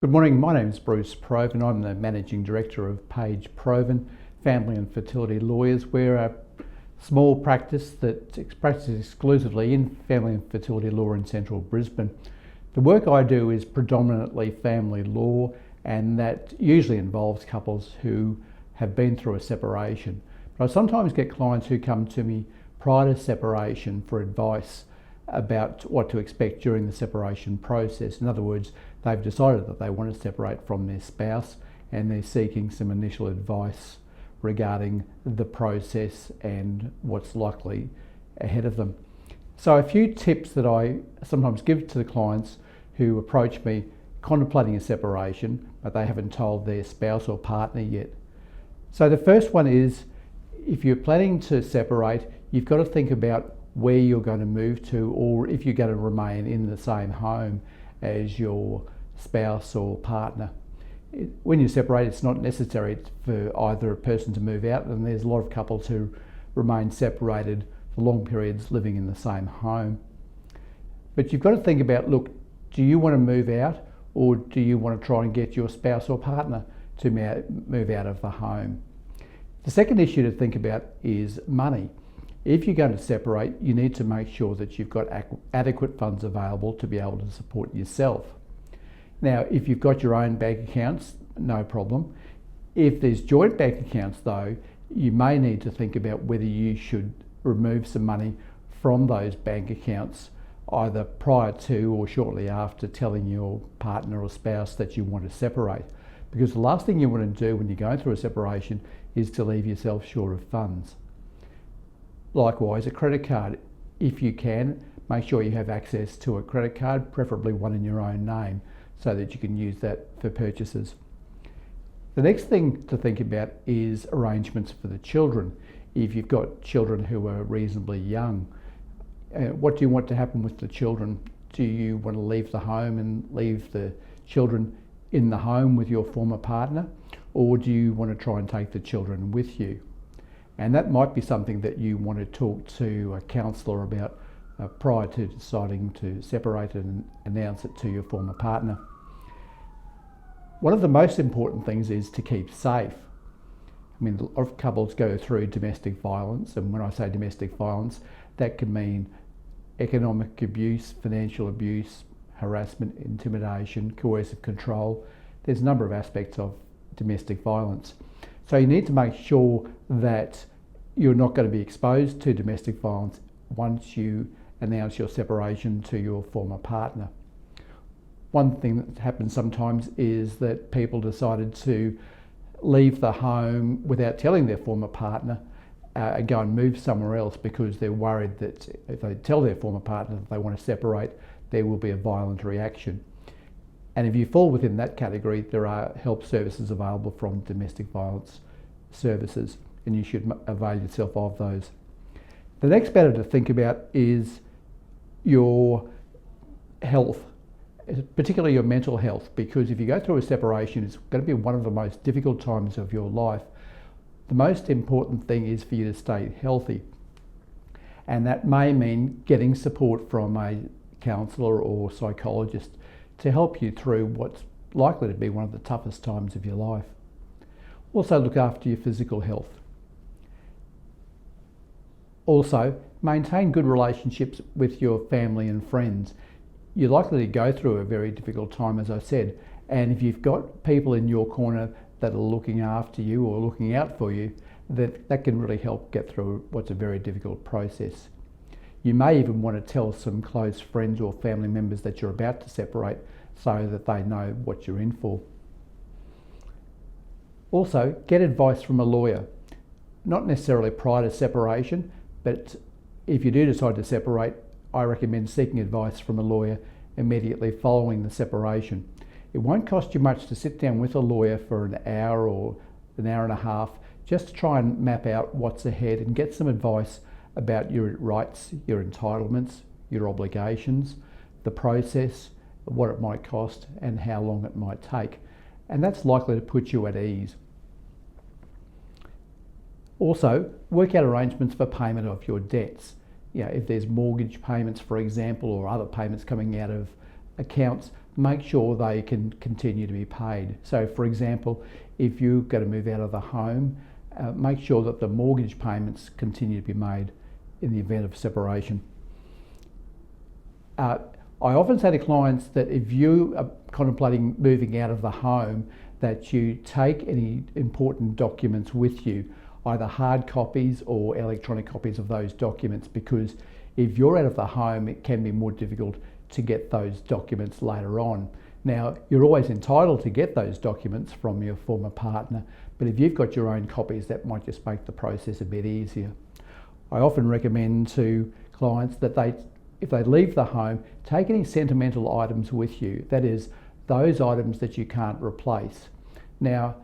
Good morning, my name is Bruce Provan. I'm the Managing Director of Page Provan, Family and Fertility Lawyers. We're a small practice that practices exclusively in family and fertility law in central Brisbane. The work I do is predominantly family law, and that usually involves couples who have been through a separation. But I sometimes get clients who come to me prior to separation for advice about what to expect during the separation process. In other words, they've decided that they want to separate from their spouse and they're seeking some initial advice regarding the process and what's likely ahead of them. So a few tips that I sometimes give to the clients who approach me contemplating a separation, but they haven't told their spouse or partner yet. So the first one is, if you're planning to separate, you've got to think about where you're going to move to, or if you're going to remain in the same home as your spouse or partner. When you separate, it's not necessary for either a person to move out, and there's a lot of couples who remain separated for long periods living in the same home. But you've got to think about, look, do you want to move out, or do you want to try and get your spouse or partner to move out of the home? The second issue to think about is money. If you're going to separate, you need to make sure that you've got adequate funds available to be able to support yourself. Now, if you've got your own bank accounts, no problem. If there's joint bank accounts though, you may need to think about whether you should remove some money from those bank accounts either prior to or shortly after telling your partner or spouse that you want to separate. Because the last thing you want to do when you're going through a separation is to leave yourself short of funds. Likewise, a credit card, if you can, make sure you have access to a credit card, preferably one in your own name, so that you can use that for purchases. The next thing to think about is arrangements for the children. If you've got children who are reasonably young, what do you want to happen with the children? Do you want to leave the home and leave the children in the home with your former partner, or do you want to try and take the children with you? And that might be something that you want to talk to a counsellor about prior to deciding to separate and announce it to your former partner. One of the most important things is to keep safe. I mean, a lot of couples go through domestic violence, and when I say domestic violence, that can mean economic abuse, financial abuse, harassment, intimidation, coercive control. There's a number of aspects of domestic violence. So you need to make sure that you're not going to be exposed to domestic violence once you announce your separation to your former partner. One thing that happens sometimes is that people decided to leave the home without telling their former partner and go and move somewhere else because they're worried that if they tell their former partner that they want to separate, there will be a violent reaction. And if you fall within that category, there are help services available from domestic violence services, and you should avail yourself of those. The next matter to think about is your health, particularly your mental health, because if you go through a separation, it's going to be one of the most difficult times of your life. The most important thing is for you to stay healthy, and that may mean getting support from a counsellor or psychologist to help you through what's likely to be one of the toughest times of your life. Also, look after your physical health. Also, maintain good relationships with your family and friends. You're likely to go through a very difficult time, as I said, and if you've got people in your corner that are looking after you or looking out for you, that can really help get through what's a very difficult process. You may even want to tell some close friends or family members that you're about to separate so that they know what you're in for. Also, get advice from a lawyer. Not necessarily prior to separation, but if you do decide to separate, I recommend seeking advice from a lawyer immediately following the separation. It won't cost you much to sit down with a lawyer for an hour or an hour and a half just to try and map out what's ahead and get some advice about your rights, your entitlements, your obligations, the process, what it might cost and how long it might take. And that's likely to put you at ease. Also, work out arrangements for payment of your debts. If there's mortgage payments, for example, or other payments coming out of accounts, make sure they can continue to be paid. So for example, if you're going to move out of the home, make sure that the mortgage payments continue to be made in the event of separation. I often say to clients that if you are contemplating moving out of the home, that you take any important documents with you, either hard copies or electronic copies of those documents, because if you're out of the home, it can be more difficult to get those documents later on. Now, you're always entitled to get those documents from your former partner, but if you've got your own copies, that might just make the process a bit easier. I often recommend to clients that if they leave the home, take any sentimental items with you. That is, those items that you can't replace. Now,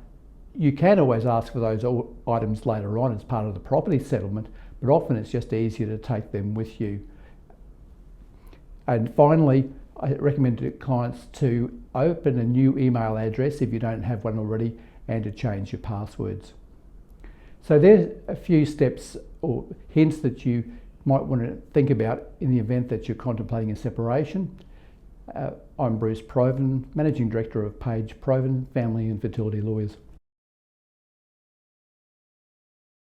you can always ask for those items later on as part of the property settlement, but often it's just easier to take them with you. And finally, I recommend to clients to open a new email address if you don't have one already, and to change your passwords. So there's a few steps or hints that you might want to think about in the event that you're contemplating a separation. I'm Bruce Provan, Managing Director of Page Provan Family and Fertility Lawyers.